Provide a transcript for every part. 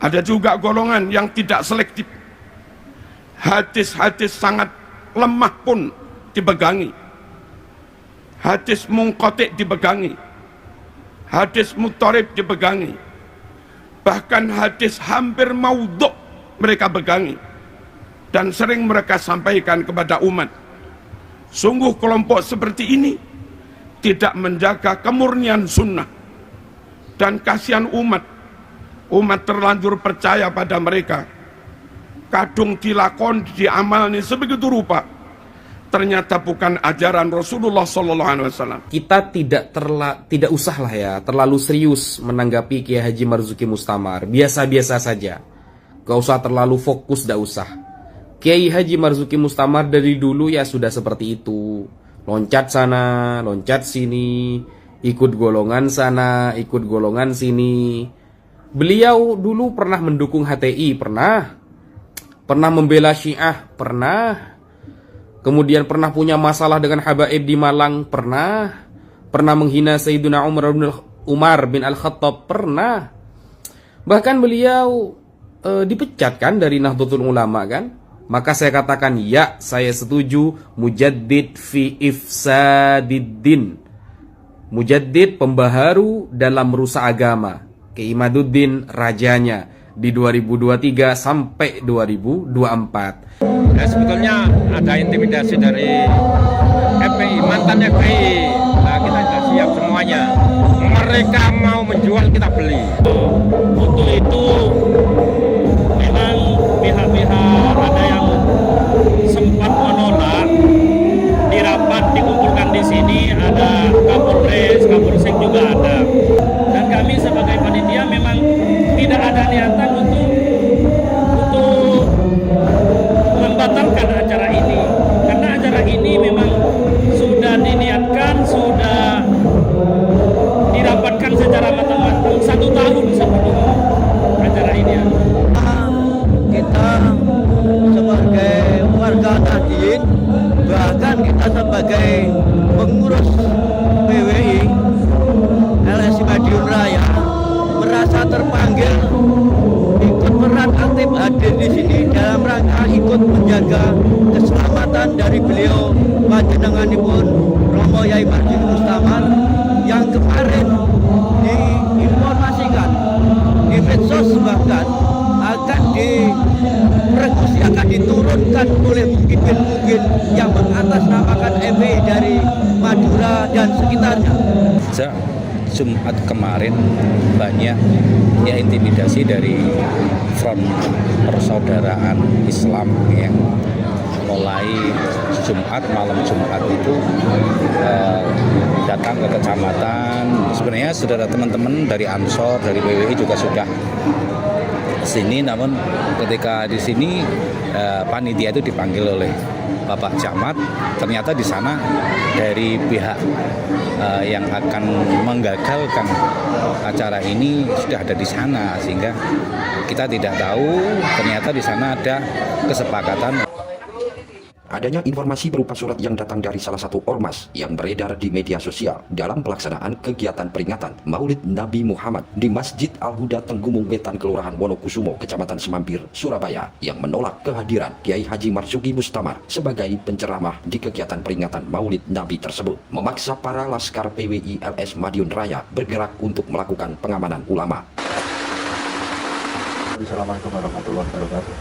Ada juga golongan yang tidak selektif. Hadis-hadis sangat lemah pun dipegangi. Hadis mungqati' dipegangi. Hadis muttarib dipegangi. Bahkan hadis hampir maudhu' mereka pegangi. Dan sering mereka sampaikan kepada umat. Sungguh kelompok seperti ini tidak menjaga kemurnian sunnah. Dan kasihan umat. Umat terlanjur percaya pada mereka. Kadung dilakon, diamalni sebegitu rupa. Ternyata bukan ajaran Rasulullah SAW. Kita tidak usah lah ya terlalu serius menanggapi Kiai Haji Marzuki Mustamar. Biasa-biasa saja. Gak usah terlalu fokus, gak usah. Kiai Haji Marzuki Mustamar dari dulu ya sudah seperti itu. Loncat sana, loncat sini, ikut golongan sana, ikut golongan sini. Beliau dulu pernah mendukung HTI, pernah membela Syiah, pernah. Kemudian pernah punya masalah dengan habaib di Malang, pernah menghina Sayyidina Umar bin Al-Khattab, pernah. Bahkan beliau dipecat kan dari Nahdlatul Ulama kan. Maka saya katakan ya, saya setuju mujaddid fi ifsadiddin. Mujaddid, pembaharu dalam merusak agama. Kiai Imaduddin rajanya di 2023 sampai 2024. Ya, sebetulnya ada intimidasi dari FPI, mantan FPI. Nah, kita sudah siap semuanya. Mereka mau menjual, kita beli. Untuk itu memang pihak-pihak ada yang sempat menolak. Di rapat dikumpulkan di sini ada Kapolres, Kapolsek juga ada. Dan kami sebagai panitia memang tidak ada niatan untuk membatalkan acara ini, karena acara ini memang sudah diniatkan, sudah dirapatkan secara matang-matang 1 tahun sebelum acara ini. Kita sebagai warga Nahdien, bahkan kita sebagai pengurus PWI LSI Madiun Raya merasa terpanggil ikut peran aktif hadir di sini dalam rangka ikut menjaga keselamatan dari beliau panjenenganipun Romo Yai Marzuki Mustamar yang kemarin diinformasikan di medsos, bahkan akan dipersekusi, akan diturunkan oleh mungkin yang mengatasnamakan FPI dari Madura dan sekitarnya. Sejak Jumat kemarin banyak ya intimidasi dari Front Persaudaraan Islam yang mulai malam Jumat itu datang ke kecamatan. Sebenarnya saudara teman-teman dari Ansor, dari PWI juga sudah sini, namun ketika di sini panitia itu dipanggil oleh Bapak Camat. Ternyata di sana dari pihak yang akan menggagalkan acara ini sudah ada di sana, sehingga kita tidak tahu ternyata di sana ada kesepakatan. Adanya informasi berupa surat yang datang dari salah satu ormas yang beredar di media sosial dalam pelaksanaan kegiatan peringatan Maulid Nabi Muhammad di Masjid Al-Huda Tenggumung Wetan, Kelurahan Wonokusumo, Kecamatan Semampir, Surabaya, yang menolak kehadiran Kiai Haji Marzuki Mustamar sebagai penceramah di kegiatan peringatan Maulid Nabi tersebut, memaksa para laskar PWI LS Madiun Raya bergerak untuk melakukan pengamanan ulama. Assalamualaikum warahmatullahi wabarakatuh.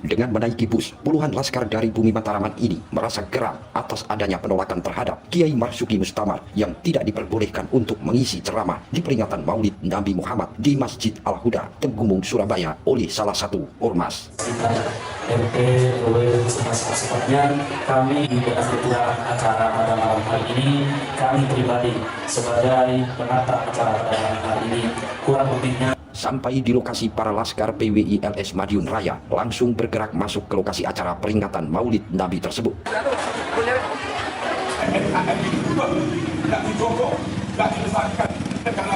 Dengan menaiki bus, puluhan laskar dari Bumi Mataraman ini merasa geram atas adanya penolakan terhadap Kiai Marzuki Mustamar yang tidak diperbolehkan untuk mengisi ceramah di peringatan Maulid Nabi Muhammad di Masjid Al-Huda, Tenggumung, Surabaya oleh salah satu ormas. RT sepatnya kami di ketua acara pada malam hari ini, kami pribadi sebagai penata acara pada malam hari ini kurang lebihnya. Sampai di lokasi, para laskar PWI LS Madiun Raya langsung bergerak masuk ke lokasi acara peringatan Maulid Nabi tersebut. NKRI itu tidak didorong, tidak dibesarkan. Karena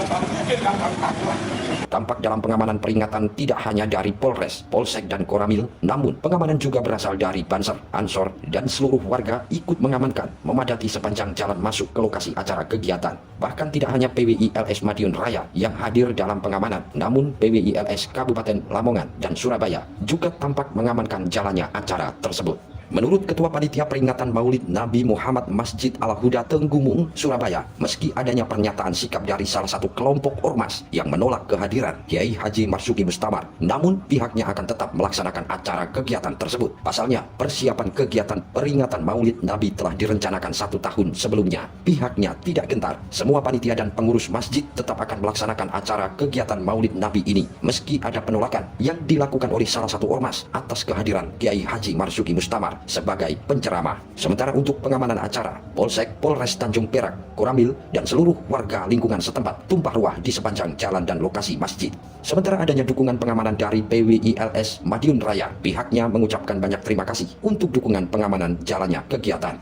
Tampak dalam pengamanan peringatan tidak hanya dari Polres, Polsek, dan Koramil, namun pengamanan juga berasal dari Banser, Ansor, dan seluruh warga ikut mengamankan, memadati sepanjang jalan masuk ke lokasi acara kegiatan. Bahkan tidak hanya PWI LS Madiun Raya yang hadir dalam pengamanan, namun PWI LS Kabupaten Lamongan dan Surabaya juga tampak mengamankan jalannya acara tersebut. Menurut Ketua Panitia Peringatan Maulid Nabi Muhammad Masjid Al-Huda Tenggumung, Surabaya, meski adanya pernyataan sikap dari salah satu kelompok ormas yang menolak kehadiran Kiai Haji Marzuki Mustamar, namun pihaknya akan tetap melaksanakan acara kegiatan tersebut. Pasalnya, persiapan kegiatan peringatan Maulid Nabi telah direncanakan 1 tahun sebelumnya. Pihaknya tidak gentar. Semua panitia dan pengurus masjid tetap akan melaksanakan acara kegiatan Maulid Nabi ini, meski ada penolakan yang dilakukan oleh salah satu ormas atas kehadiran Kiai Haji Marzuki Mustamar sebagai penceramah. Sementara untuk pengamanan acara, Polsek, Polres Tanjung Perak, Koramil, dan seluruh warga lingkungan setempat tumpah ruah di sepanjang jalan dan lokasi masjid. Sementara adanya dukungan pengamanan dari PWI LS Madiun Raya, pihaknya mengucapkan banyak terima kasih untuk dukungan pengamanan jalannya kegiatan.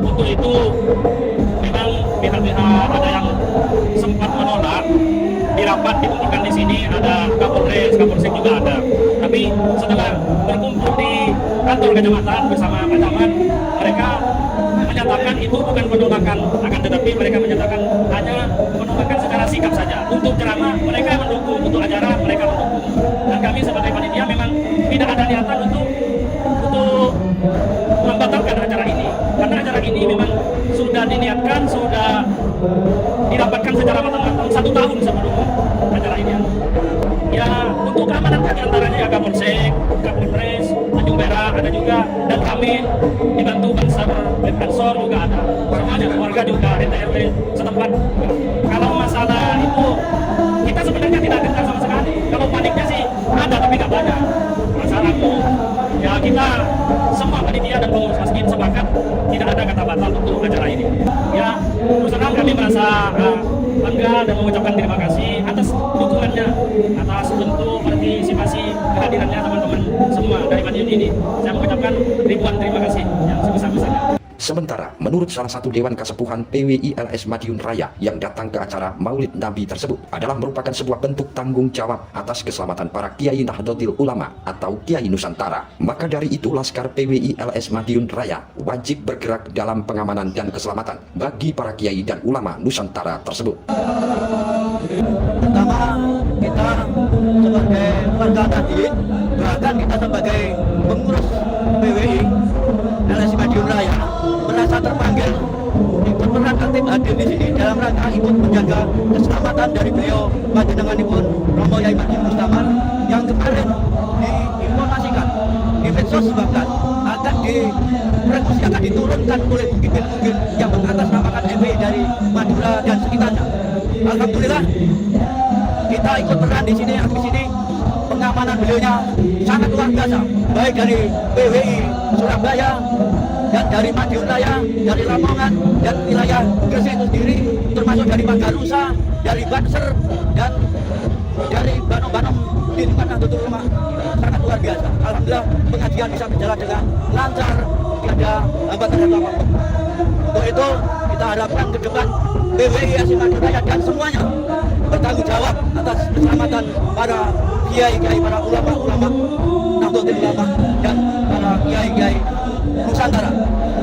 Untuk itu memang pihak-pihak ada yang sempat menolak di rapat dikumpulkan di sini, ada Kapolres, Kapolsek juga ada. Tapi setelah berkumpul di kantor kecamatan bersama Pak Camat, mereka menyatakan itu bukan penolakan, akan tetapi mereka menyatakan hanya penolakan secara sikap saja. Untuk ceramah mereka mendukung, untuk acara mereka mendukung. Dan kami sebagai panitia memang tidak ada niatan untuk membatalkan acara ini, karena acara ini memang sudah diniatkan, sudah dirapatkan secara matang-matang 1 tahun sebelum acara ini. Ya, untuk keamanan diantaranya ya Kapolsek, Kapolres, Tanjung Perak ada juga, dan kami dibantu Banser, Ansor juga ada, semuanya warga juga, RT/RW setempat. Kalau masalah itu kita sebenarnya tidak gentar sama sekali. Kalau paniknya sih ada tapi nggak banyak. Masalahku ya kita semua panitia dan pengurus masjid sepakat tidak ada kata batal untuk acara ini. Ya, terus terang kami merasa bangga dan mengucapkan terima kasih atas dukungannya, atas bentuk partisipasi kehadirannya teman-teman semua dari Madiun ini. Saya mengucapkan ribuan terima kasih yang sebesar-besarnya. Sementara, menurut salah satu Dewan Kasepuhan PWI LS Madiun Raya yang datang ke acara Maulid Nabi tersebut adalah merupakan sebuah bentuk tanggung jawab atas keselamatan para Kiai Nahdlatul Ulama atau Kiai Nusantara. Maka dari itu, Laskar PWI LS Madiun Raya wajib bergerak dalam pengamanan dan keselamatan bagi para Kiai dan Ulama Nusantara tersebut. Pertama, kita sebagai warga Nahdlatul, bahkan kita sebagai pengurus PWI LS Madiun Raya merasa terpanggil ikut peran aktif hadir di sini dalam rangka ikut menjaga keselamatan dari beliau panjenenganipun Romo Yai Marzuki Mustamar yang kemarin diinformasikan di medsos bahkan akan direvisi, akan diturunkan oleh bukit-bukit yang mengatasnamakan FPI dari Madura dan sekitarnya. Alhamdulillah kita ikut peran di sini, aktif sini. Pengamanan beliaunya sangat luar biasa, baik dari PWI Surabaya dan dari Madiun Raya, dari Lamongan dan wilayah Gresik itu sendiri, termasuk dari Magarusa, dari Banser dan dari Banom-Banom di lingkungan Nahdlatul Ulama, sangat luar biasa. Alhamdulillah pengajian bisa berjalan dengan lancar, tidak ada hambatan apa-apa. Untuk itu kita harapkan ke depan PWI LS Madiun Raya dan semuanya bertanggung jawab atas keselamatan para kiai-kiai, para ulama-ulama Nahdlatul Ulama dan para kiai-kiai Nusantara.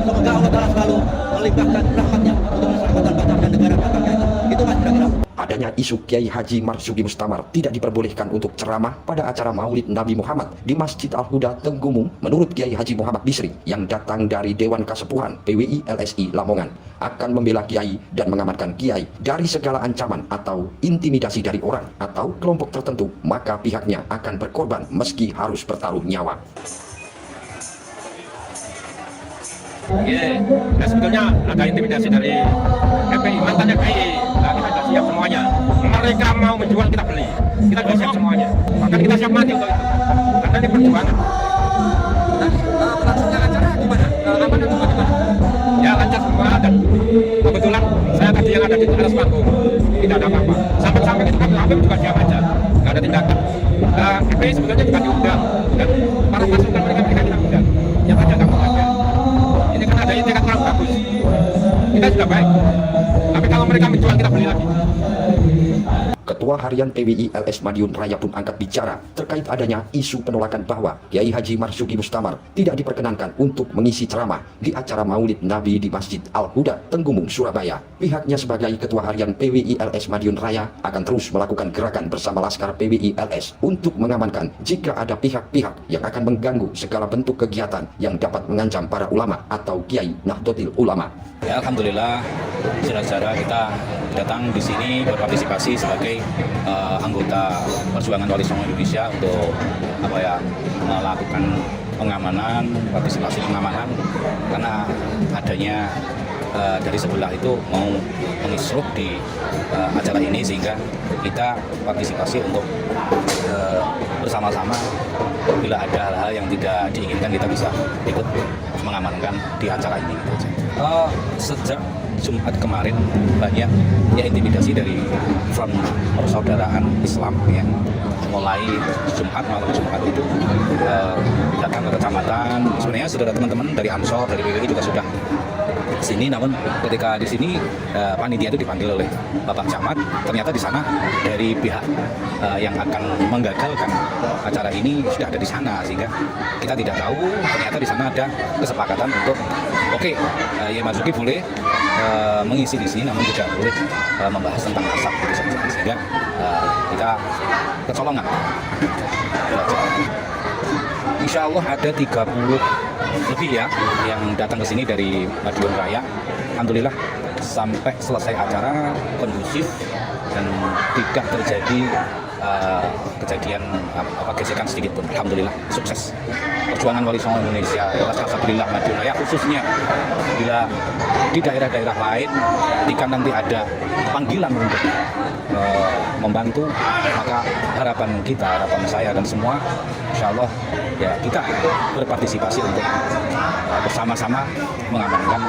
Semoga Allah Ta'ala selalu melimpahkan rahmatnya untuk keselamatan bangsa dan negara bangsa. Itu mas kira-kira. Adanya isu Kiai Haji Marzuki Mustamar tidak diperbolehkan untuk ceramah pada acara Maulid Nabi Muhammad di Masjid Al-Huda Tenggumung, menurut Kiai Haji Muhammad Bisri yang datang dari Dewan Kasepuhan PWI LSI Lamongan, akan membela Kiai dan mengamankan Kiai dari segala ancaman atau intimidasi dari orang atau kelompok tertentu, maka pihaknya akan berkorban meski harus bertaruh nyawa. Nah, sebetulnya ada intimidasi dari FPI, mantan FPI. Nah, kita sudah siap semuanya. Mereka mau menjual, kita beli. Kita sudah siap semuanya. Bahkan kita siap mati untuk itu. Karena ini perjuangan. Dan pelaksanaan acara gimana? Aman atau bagaimana? Ya lancar semua dan yang ada di atas panggung, tidak ada apa-apa. Sampai kita kami juga diam aja, nggak ada tindakan. FPI sebetulnya juga diundang dan para pasukan mereka kita undang. Yang ada kamu aja. Ini kan ada tingkat kurang bagus. Kita sudah baik, tapi kalau mereka menjual kita beli lagi. Ketua Harian PWI LS Madiun Raya pun angkat bicara terkait adanya isu penolakan bahwa Kiai Haji Marzuki Mustamar tidak diperkenankan untuk mengisi ceramah di acara Maulid Nabi di Masjid Al-Huda, Tenggumung, Surabaya. Pihaknya sebagai Ketua Harian PWI LS Madiun Raya akan terus melakukan gerakan bersama Laskar PWI LS untuk mengamankan jika ada pihak-pihak yang akan mengganggu segala bentuk kegiatan yang dapat mengancam para ulama atau Kiai Nahdlatul Ulama. Ya, alhamdulillah, saudara-saudara kita datang di sini berpartisipasi sebagai anggota Perjuangan Wali Songo Indonesia untuk melakukan pengamanan, partisipasi pengamanan karena adanya dari sebelah itu mau mengisruh di acara ini sehingga kita partisipasi untuk bersama-sama bila ada hal-hal yang tidak diinginkan kita bisa ikut mengamankan di acara ini gitu aja. Sejak Jumat kemarin banyak ya intimidasi dari Front Persaudaraan Islam yang mulai malam Jumat itu datang ke kecamatan. Sebenarnya saudara teman-teman dari Ansor, dari PWI juga sudah sini, namun ketika di sini panitia itu dipanggil oleh Bapak Camat. Ternyata di sana dari pihak yang akan menggagalkan acara ini sudah ada di sana, sehingga kita tidak tahu. Ternyata di sana ada kesepakatan untuk Kiai Marzuki boleh mengisi di sini, namun tidak boleh membahas tentang asap gitu saja, sehingga kita kecolongan. Insya Allah ada 30 lebih ya yang datang ke sini dari Madiun Raya. Alhamdulillah sampai selesai acara kondusif dan tidak terjadi kejadian gesekan sedikit pun. Alhamdulillah sukses. Perjuangan Wali Songo Indonesia, alhamdulillah Madiun Raya khususnya, bila di daerah-daerah lain ketika nanti ada panggilan untuk membantu, maka harapan saya dan semua insya Allah ya kita berpartisipasi untuk bersama-sama mengamankan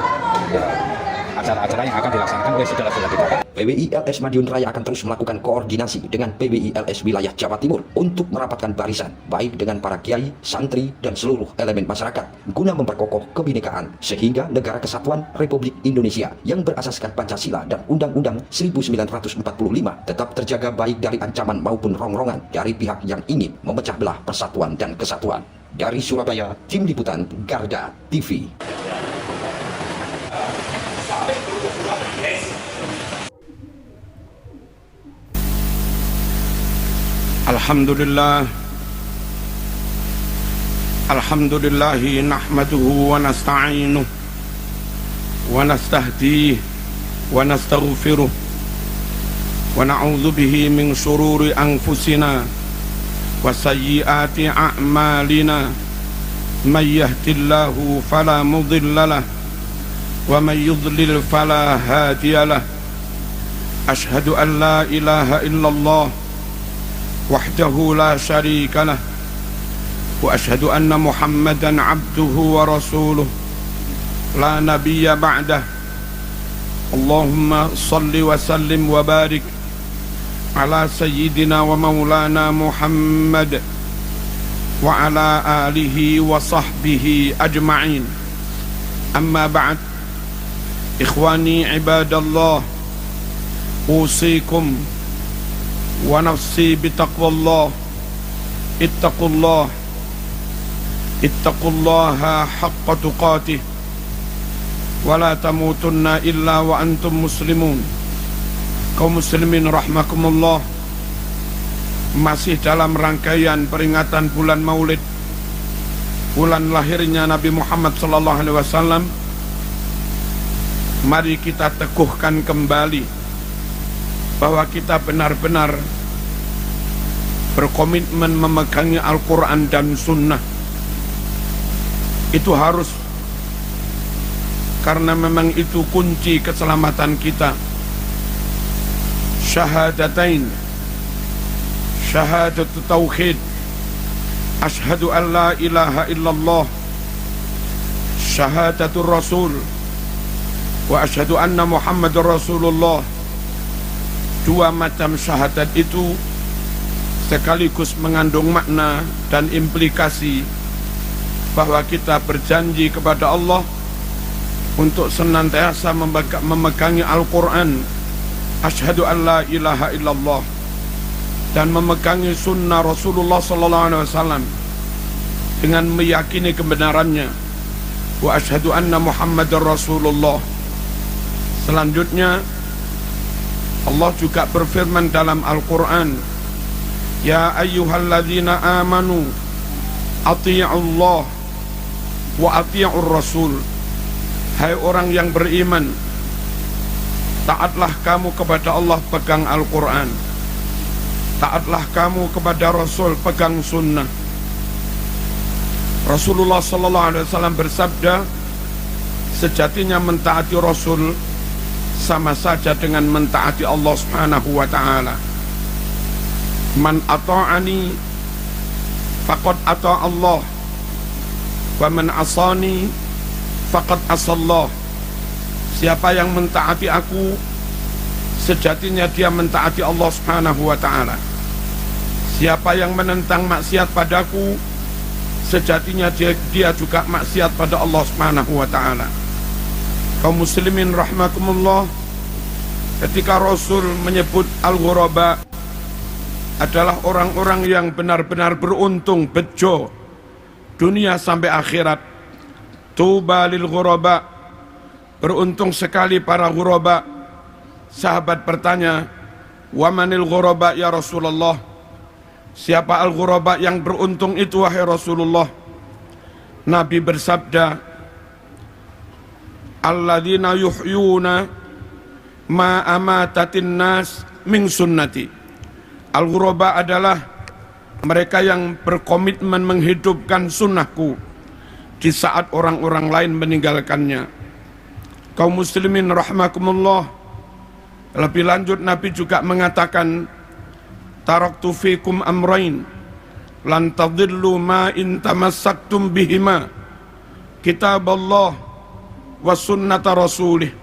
acara-acara yang akan dilaksanakan oleh saudara-saudara kita. PWI LS Madiun Raya akan terus melakukan koordinasi dengan PWI LS wilayah Jawa Timur untuk merapatkan barisan baik dengan para kiai, santri, dan seluruh elemen masyarakat guna memperkokoh kebinekaan sehingga negara kesatuan Republik Indonesia yang berasaskan Pancasila dan Undang-Undang 1945 tetap terjaga baik dari ancaman maupun rongrongan dari pihak yang ingin memecah belah persatuan dan kesatuan. Dari Surabaya, Tim Liputan Garda TV. Alhamdulillahi nahmaduhu wa nasta'inuh wa nastahdihi wa nastaghfiruh wa na'udzu bihi min shururi anfusina wa sayyiati a'malina may yahdihillahu fala mudilla lahu wa may yudlil fala hadiya lahu. Ashhadu an la ilaha illallah wahdahu la syarika lah wa ashhadu anna Muhammadan abduhu wa rasuluh la nabiyya ba'dah. Allahumma salli wa sallim wa barik ala sayyidina wa maulana Muhammad wa ala alihi wa sahbihi ajma'in. Amma ba'd, ikhwani ibadallah, usikum wa nafsi bitaqwallah. Ittaqullaha haqqa tuqatih wa la tamutunna illa wa antum muslimun. Kaum muslimin rahmakumullah, masih dalam rangkaian peringatan bulan Maulid, bulan lahirnya Nabi Muhammad SAW. Mari kita teguhkan kembali bahwa kita benar-benar berkomitmen memegangi Al-Quran dan Sunnah. Itu harus, karena memang itu kunci keselamatan kita. Syahadatain, syahadatu tauhid, asyhadu an la ilaha illallah, syahadatul rasul, wa asyhadu anna Muhammadar Rasulullah. Dua macam syahadat itu sekaligus mengandung makna dan implikasi bahwa kita berjanji kepada Allah untuk senantiasa memegangi Al-Quran, asyhadu an la ilaha illallah, dan memegangi sunnah Rasulullah SAW dengan meyakini kebenarannya, wa asyhadu anna Muhammadar Rasulullah. Selanjutnya Allah juga berfirman dalam Al-Quran, ya ayyuhalladzina amanu ati'ullah wa ati'ur rasul. Hai orang yang beriman, taatlah kamu kepada Allah, pegang Al-Quran. Taatlah kamu kepada Rasul, pegang sunnah. Rasulullah SAW bersabda, sejatinya mentaati Rasul sama saja dengan mentaati Allah Subhanahu wa ta'ala. Man ata'ani faqad ata' Allah, wa man asani faqad asallah. Siapa yang mentaati aku, sejatinya dia mentaati Allah Subhanahu wa ta'ala. Siapa yang menentang maksiat padaku, sejatinya dia juga maksiat pada Allah Subhanahu wa ta'ala. Kaum muslimin rahmakumullah, ketika Rasul menyebut al-ghuraba adalah orang-orang yang benar-benar beruntung, bejo dunia sampai akhirat. Tuba lil ghuraba, beruntung sekali para ghuraba. Sahabat bertanya, wa manil ghuraba ya Rasulullah? Siapa al-ghuraba yang beruntung itu wahai Rasulullah? Nabi bersabda, alladzina yuhyuna ma amatatin nas min sunnati. Al-ghuraba adalah mereka yang berkomitmen menghidupkan sunnahku di saat orang-orang lain meninggalkannya. Kaum muslimin rahimakumullah, lebih lanjut Nabi juga mengatakan, taraktu fikum amrain lan tadillu ma in tamassaktum bihima, kitaballah wa sunnata rasulih.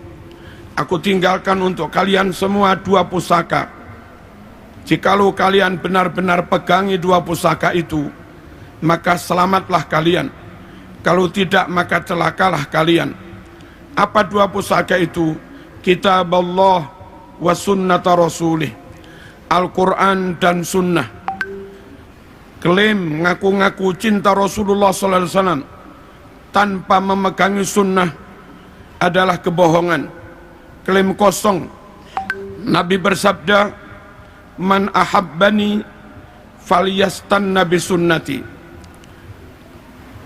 Aku tinggalkan untuk kalian semua dua pusaka. Jikalau kalian benar-benar pegangi dua pusaka itu, maka selamatlah kalian. Kalau tidak, maka celakalah kalian. Apa dua pusaka itu? Kitaballah wa sunnata rasulih. Al-Quran dan sunnah. Klaim ngaku-ngaku cinta Rasulullah SAW tanpa memegangi sunnah adalah kebohongan, klaim kosong. Nabi bersabda, man ahabbani falyastanna bi sunnati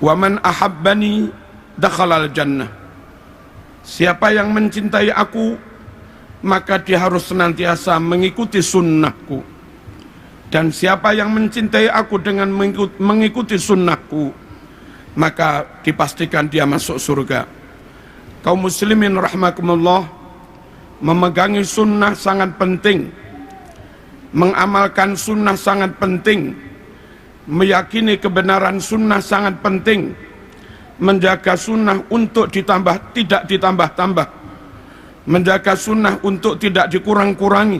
wa man ahabbani dakhalal jannah. Siapa yang mencintai aku, maka dia harus senantiasa mengikuti sunnahku. Dan siapa yang mencintai aku dengan mengikuti sunnahku, maka dipastikan dia masuk surga. Kaum muslimin rahimakumullah, memegangi sunnah sangat penting, mengamalkan sunnah sangat penting, meyakini kebenaran sunnah sangat penting, menjaga sunnah untuk tidak ditambah-tambah, menjaga sunnah untuk tidak dikurang-kurangi,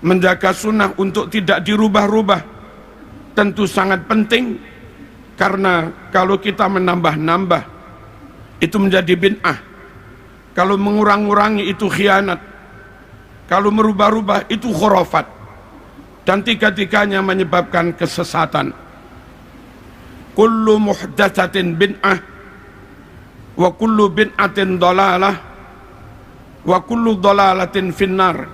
menjaga sunnah untuk tidak dirubah-rubah, tentu sangat penting. Karena kalau kita menambah-nambah, itu menjadi bid'ah. Kalau mengurang-urangi, itu khianat. Kalau merubah-rubah, itu khurafat. Dan tiga-tiganya menyebabkan kesesatan. Kullu muhdatsatin bid'ah, wa kullu bid'atin dhalalah, wa kullu dhalalatin finnar.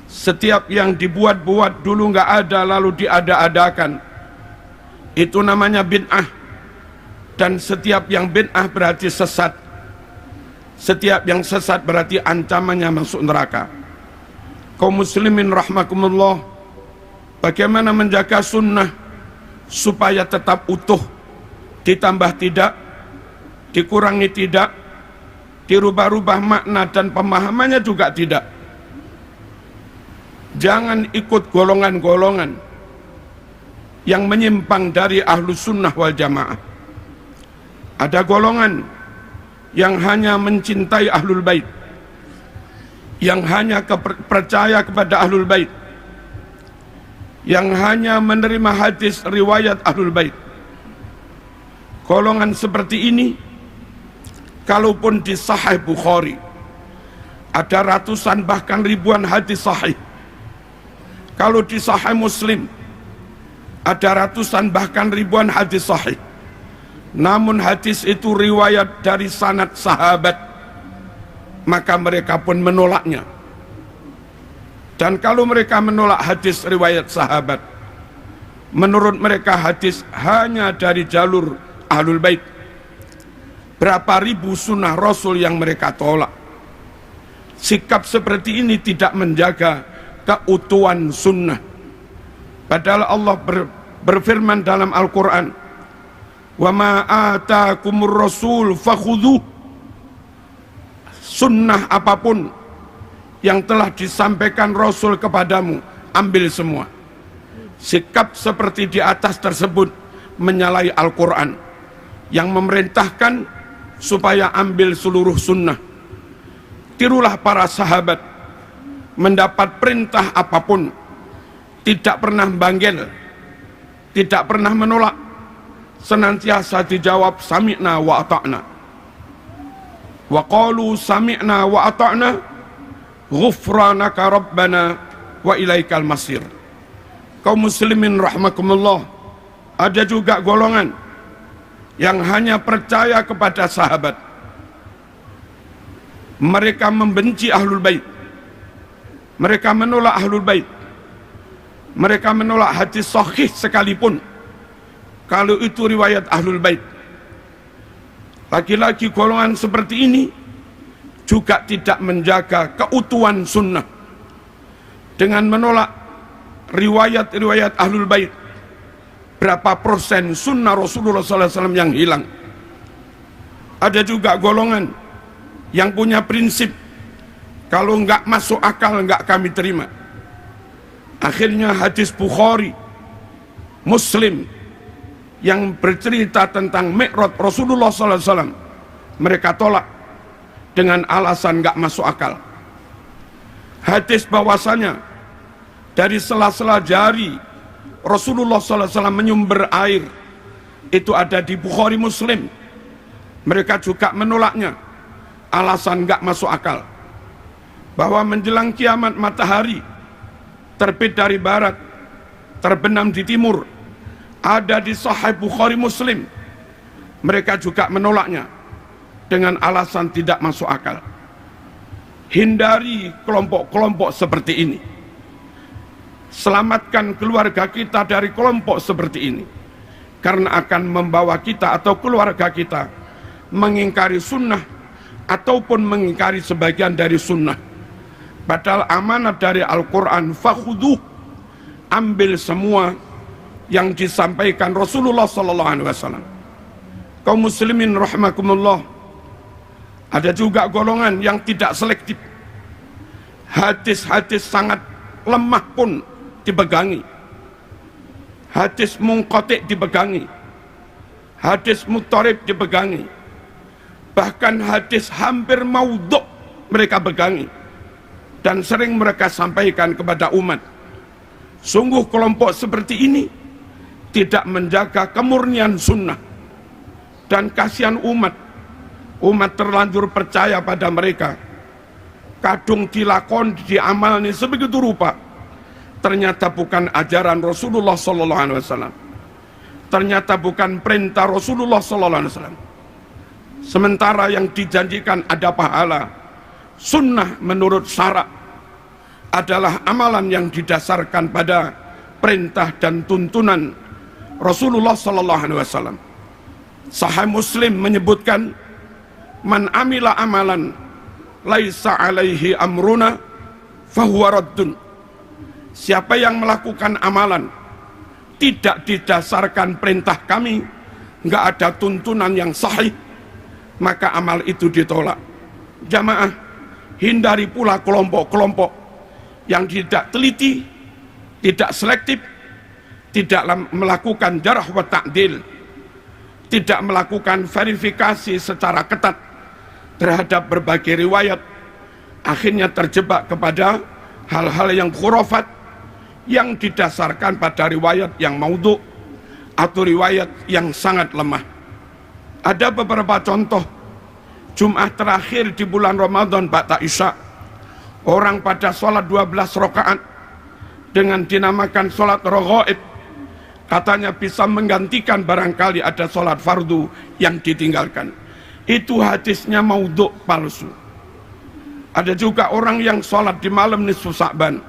Setiap yang dibuat-buat dulu nggak ada lalu diada-adakan, itu namanya bid'ah. Dan setiap yang bid'ah berarti sesat. Setiap yang sesat berarti ancamannya masuk neraka. Kaum muslimin rahmakumullah, bagaimana menjaga sunnah supaya tetap utuh, ditambah tidak, dikurangi tidak, dirubah-rubah makna dan pemahamannya juga tidak. Jangan ikut golongan-golongan yang menyimpang dari ahlus sunnah wal jamaah. Ada golongan yang hanya mencintai Ahlul Bait, yang hanya percaya kepada Ahlul Bait, yang hanya menerima hadis riwayat Ahlul Bait. Golongan seperti ini, kalaupun di Sahih Bukhari ada ratusan bahkan ribuan hadis sahih, kalau di Sahih Muslim ada ratusan bahkan ribuan hadis sahih, namun hadis itu riwayat dari sanad sahabat, maka mereka pun menolaknya. Dan kalau mereka menolak hadis riwayat sahabat, menurut mereka hadis hanya dari jalur Ahlul Bait. Berapa ribu sunnah Rasul yang mereka tolak. Sikap seperti ini tidak menjaga keutuhan sunnah. Padahal Allah berfirman dalam Al-Quran, wa ma atakumur rasul fakhudhuh. Sunnah apapun yang telah disampaikan Rasul kepadamu, ambil semua. Sikap seperti di atas tersebut menyalahi Al-Quran yang memerintahkan supaya ambil seluruh sunnah. Tirulah para sahabat, mendapat perintah apapun tidak pernah banggel, tidak pernah menolak, senantiasa dijawab sami'na wa ata'na. Wa qalu sami'na wa ata'na ghufranaka rabbana wa ilaikal masir. Kaum muslimin rahimakumullah, ada juga golongan yang hanya percaya kepada sahabat. Mereka membenci Ahlul Bait, mereka menolak Ahlul Bait, mereka menolak hadis sahih sekalipun kalau itu riwayat Ahlul Bait. Lagi-lagi golongan seperti ini juga tidak menjaga keutuhan sunnah dengan menolak riwayat-riwayat Ahlul Bait. Berapa persen sunnah Rasulullah SAW yang hilang? Ada juga golongan yang punya prinsip, kalau enggak masuk akal enggak kami terima. Akhirnya hadis Bukhari, Muslim yang bercerita tentang Mi'raj Rasulullah SAW mereka tolak dengan alasan enggak masuk akal. Hadis bahwasanya dari sela-sela jari Rasulullah SAW menyumber air itu ada di Bukhari Muslim, mereka juga menolaknya, alasan enggak masuk akal. Bahwa menjelang kiamat matahari terbit dari barat, terbenam di timur, ada di Sahih Bukhari Muslim, mereka juga menolaknya dengan alasan tidak masuk akal. Hindari kelompok-kelompok seperti ini. Selamatkan keluarga kita dari kelompok seperti ini, karena akan membawa kita atau keluarga kita mengingkari sunnah ataupun mengingkari sebagian dari sunnah. Padahal amanat dari Al-Quran, fakhudhuh, ambil semua yang disampaikan Rasulullah SAW. Kaum muslimin rahimakumullah, ada juga golongan yang tidak selektif. Hadis-hadis sangat lemah pun dipegangi, hadis munqati' dipegangi, hadis muttarib dipegangi, bahkan hadis hampir maudhu' mereka pegangi dan sering mereka sampaikan kepada umat. Sungguh kelompok seperti ini tidak menjaga kemurnian sunnah, dan kasihan umat terlanjur percaya pada mereka, kadung dilakon diamalni sebegitu rupa, ternyata bukan ajaran Rasulullah SAW, ternyata bukan perintah Rasulullah SAW. Sementara yang dijanjikan ada pahala, sunnah menurut syarak adalah amalan yang didasarkan pada perintah dan tuntunan Rasulullah SAW. Sahih Muslim menyebutkan, man amila amalan laisa alaihi amruna fahuwa raddun. Siapa yang melakukan amalan tidak didasarkan perintah kami, enggak ada tuntunan yang sahih, maka amal itu ditolak. Jamaah, hindari pula kelompok-kelompok yang tidak teliti, tidak selektif, tidak melakukan jarh wa ta'dil, tidak melakukan verifikasi secara ketat terhadap berbagai riwayat, akhirnya terjebak kepada hal-hal yang khurafat yang didasarkan pada riwayat yang maudhu atau riwayat yang sangat lemah. Ada beberapa contoh. Jumat terakhir di bulan Ramadan ba'da Isya, orang pada sholat 12 rakaat dengan dinamakan sholat raghaib, katanya bisa menggantikan barangkali ada sholat fardu yang ditinggalkan. Itu hadisnya maudhu, palsu. Ada juga orang yang sholat di malam nisfu Sa'ban,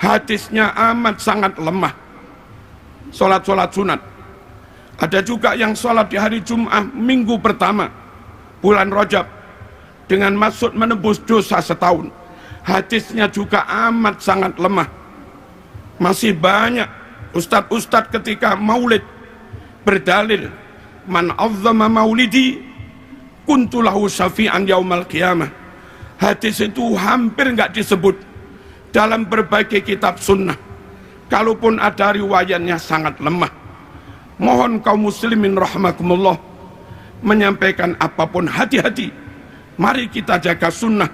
hadisnya amat sangat lemah, sholat-sholat sunat. Ada juga yang sholat di hari Jum'ah minggu pertama bulan Rajab dengan maksud menebus dosa setahun, hadisnya juga amat sangat lemah. Masih banyak ustadz-ustadz ketika maulid berdalil, man azzama maulidi kuntulahu syafi'an yaumal qiyamah. Hadis itu hampir nggak disebut dalam berbagai kitab sunnah, kalaupun ada riwayatnya sangat lemah. Mohon kaum muslimin rahimakumullah menyampaikan apapun, hati-hati. Mari kita jaga sunnah,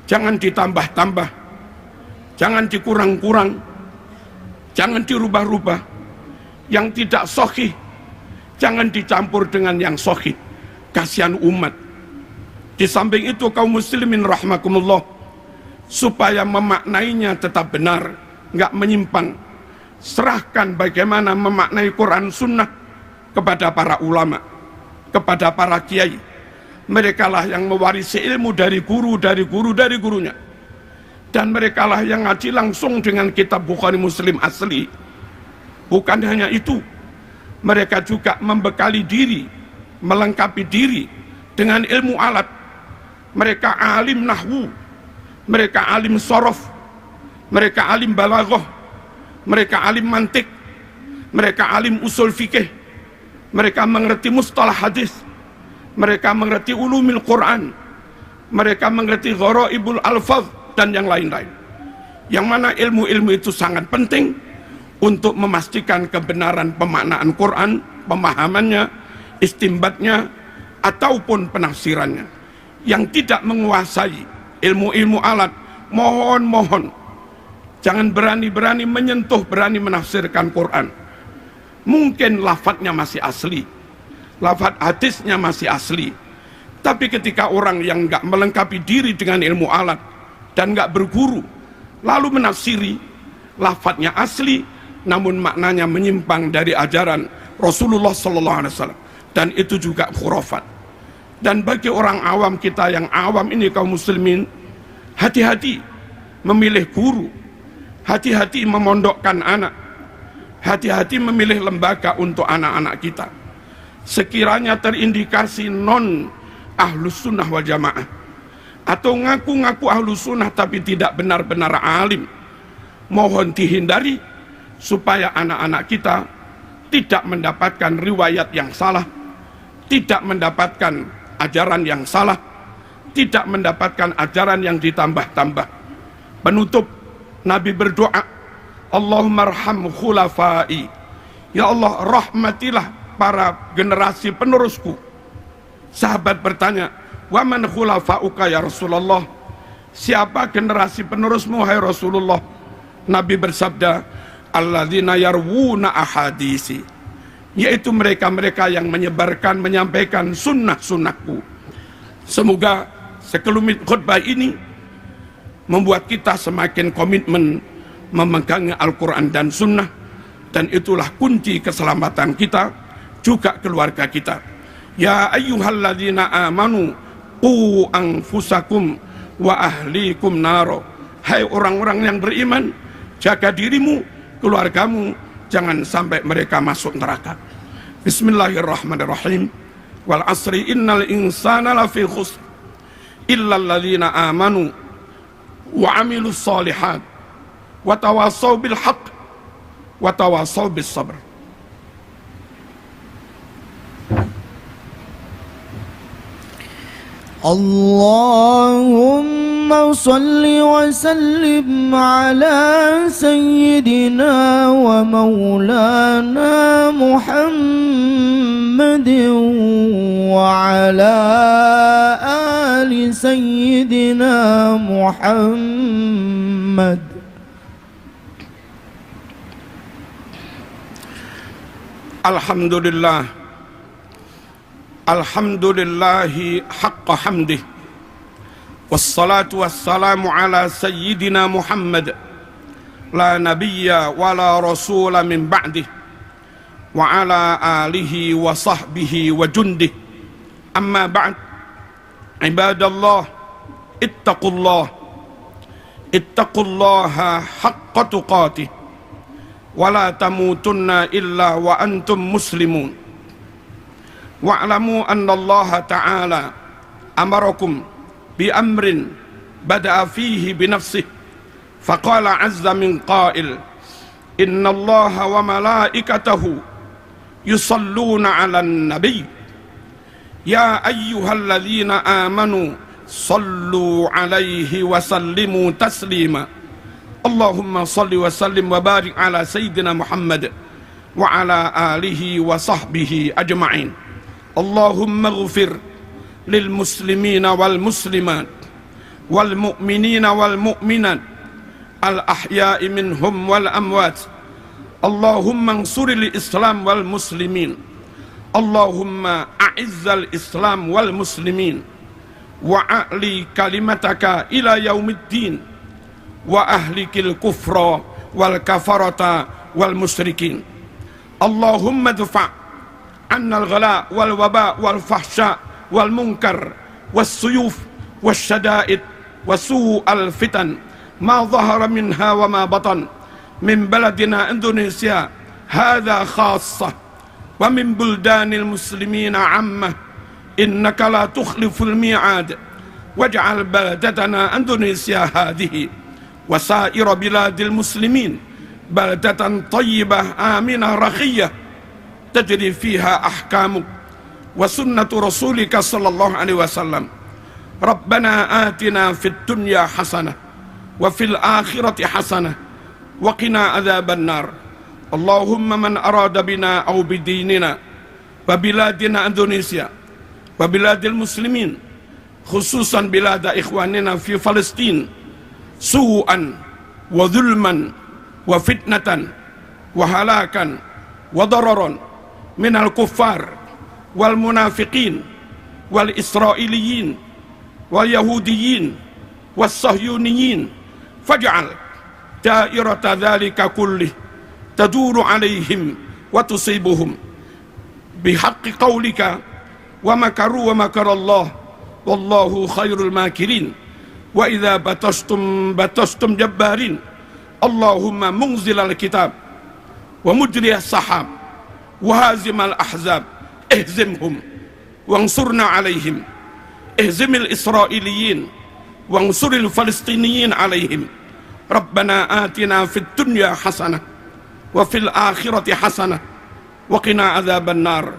jangan ditambah-tambah, jangan dikurang-kurang, jangan dirubah-rubah. Yang tidak sahih jangan dicampur dengan yang sahih, kasihan umat. Di samping itu kaum muslimin rahimakumullah, supaya memaknainya tetap benar, nggak menyimpang, serahkan bagaimana memaknai Quran sunnah kepada para ulama, kepada para kiai. Mereka lah yang mewarisi ilmu dari gurunya, dan mereka lah yang ngaji langsung dengan kitab Bukhari Muslim asli. Bukan hanya itu, mereka juga membekali diri, melengkapi diri dengan ilmu alat. Mereka alim nahwu, mereka alim sorof, mereka alim balaghah, mereka alim mantik, mereka alim usul fikih, mereka mengerti mustalah hadis, mereka mengerti ulumil Quran, mereka mengerti gharaibul alfaz dan yang lain-lain. Yang mana ilmu-ilmu itu sangat penting untuk memastikan kebenaran pemaknaan Quran, pemahamannya, istimbatnya, ataupun penafsirannya. Yang tidak menguasai ilmu-ilmu alat, mohon jangan berani-berani menyentuh, berani menafsirkan Quran. Mungkin lafadznya masih asli, lafadz hadisnya masih asli, tapi ketika orang yang nggak melengkapi diri dengan ilmu alat dan nggak berguru, lalu menafsiri, lafadznya asli namun maknanya menyimpang dari ajaran Rasulullah SAW, dan itu juga khurafat. Dan bagi orang awam, kita yang awam ini kaum muslimin, hati-hati memilih guru, hati-hati memondokkan anak, hati-hati memilih lembaga untuk anak-anak kita. Sekiranya terindikasi non ahlus sunnah wal jamaah, atau ngaku-ngaku ahlus sunnah tapi tidak benar-benar alim, mohon dihindari, supaya anak-anak kita tidak mendapatkan riwayat yang salah, tidak mendapatkan ajaran yang salah, tidak mendapatkan ajaran yang ditambah-tambah. Penutup, Nabi berdoa, Allahumma arham khulafai, ya Allah rahmatilah para generasi penerusku. Sahabat bertanya, wa man khulafauka ya Rasulullah, siapa generasi penerusmu hai Rasulullah? Nabi bersabda, alladzina yarwuna ahadisi, yaitu mereka-mereka yang menyebarkan, menyampaikan sunnah-sunnahku. Semoga sekelumit khutbah ini membuat kita semakin komitmen memegang Al-Quran dan sunnah, dan itulah kunci keselamatan kita, juga keluarga kita. Ya ayyuhalladzina amanu qu anfusakum wa ahlikum naro. Hai orang-orang yang beriman, jaga dirimu, keluargamu, jangan sampai mereka masuk neraka. Bismillahirrahmanirrahim. Wal asri innal insana lafi khusr illa alladzina amanu wa amilus solihat wa tawasaw bil haqq wa tawasaw bis sabr. اللهم صل وسلم على سيدنا ومولانا محمد وعلى آل سيدنا محمد. Alhamdulillah, alhamdulillahi haqqa hamdih, wassalatu wassalamu ala sayyidina Muhammad, la nabiyya wa la rasula min ba'dih, wa ala alihi wa sahbihi wa jundih. Amma ba'd, ibadallah, ittaqullaha haqqa tuqatih, wa la tamutunna illa wa antum muslimun. Wa'lamu anna Allah ta'ala amarakum bi amrin bada'a fihi bi nafsihi faqala azza min qail inna Allah wa malaikatahu yusalluna 'alan nabiy ya ayyuhalladzina amanu sallu 'alaihi wa sallimu taslima. Allahumma salli wa sallim wa barik ala sayyidina Muhammad wa ala alihi wa sahbihi ajma'in. Allahumma ghfir lil muslimina wal muslimat wal mu'minina wal mu'minat al ahya'i minhum wal amwat. Allahumma ansuril islam wal muslimin. Allahumma a'izzal islam wal muslimin wa a'li kalimataka ila yaumiddin wa ahlikil kufra wal kafarata wal musyrikin. Allahumma dfa' anna al-ghala wal waba wal fahsya wal munkar was suyuf was syada'id wa su'al fitan ma dhahara minha wa ma batan min baladina Indonesia hadha khassah wa min buldanil muslimina ammah. Innaka la tukhliful mi'ad waj'al baldatana Indonesia hadhihi وسائر بلاد المسلمين بلدة طيبة آمنة رخية تجري فيها أحكامك وسنة رسولك صلى الله عليه وسلم. ربنا آتنا في الدنيا حسنة وفي الآخرة حسنة وقنا عذاب النار. اللهم من أراد بنا أو بديننا وبلادنا إندونيسيا وبلاد المسلمين خصوصا بلاد إخواننا في فلسطين su'an wa dhulman wa fitnatan wa halakan wa dararan minal kuffar wal munafiqin wal israiliyin wal yahudiyin was sahyuniyin faj'al da'irata dhalika kullih taduru alaihim wa tusibuhum bihaqqi qawlika wa makaru wa makarallah wallahu khairul makirin. Wa idza batastum jabbarin. Allahumma munzilal kitab wa mujriyas sahab wa hazimal ahzab ihzimhum wansurna alaihim. Ihzimil israiliyin wansuril falistiniyin alaihim. Rabbana atina fid dunya hasanah wa fil akhirati hasanah wa qina adzaban nar.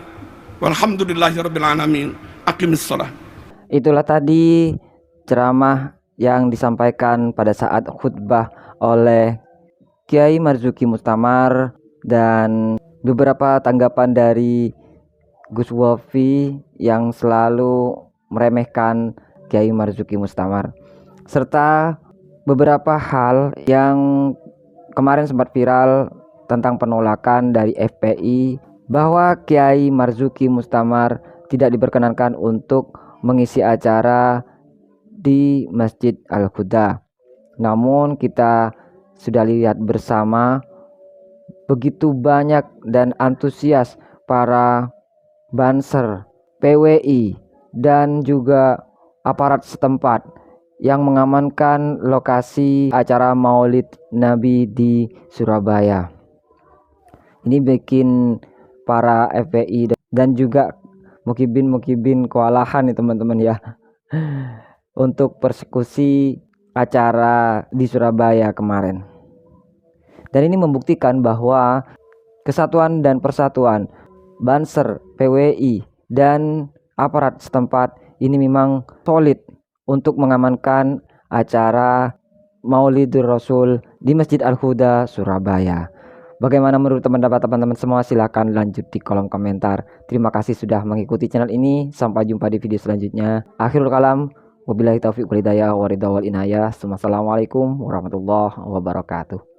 Walhamdulillahi rabbil alamin. Aqimis shalah. Itulah tadi ceramah yang disampaikan pada saat khutbah oleh Kiai Marzuki Mustamar dan beberapa tanggapan dari Gus Wofi yang selalu meremehkan Kiai Marzuki Mustamar, serta beberapa hal yang kemarin sempat viral tentang penolakan dari FPI bahwa Kiai Marzuki Mustamar tidak diperkenankan untuk mengisi acara di Masjid Al-Huda. Namun kita sudah lihat bersama begitu banyak dan antusias para banser, PWI dan juga aparat setempat yang mengamankan lokasi acara Maulid Nabi di Surabaya. Ini bikin para FPI dan juga mukibin kewalahan nih teman-teman ya untuk persekusi acara di Surabaya kemarin. Dan ini membuktikan bahwa kesatuan dan persatuan Banser, PWI, dan aparat setempat ini memang solid untuk mengamankan acara Maulidur Rasul di Masjid Al-Huda, Surabaya. Bagaimana menurut teman-teman semua? Silahkan lanjut di kolom komentar. Terima kasih sudah mengikuti channel ini. Sampai jumpa di video selanjutnya. Akhirul kalam, wabillahi taufiq wal hidayah wa ridha wal inayah. Wassalamualaikum warahmatullahi wabarakatuh.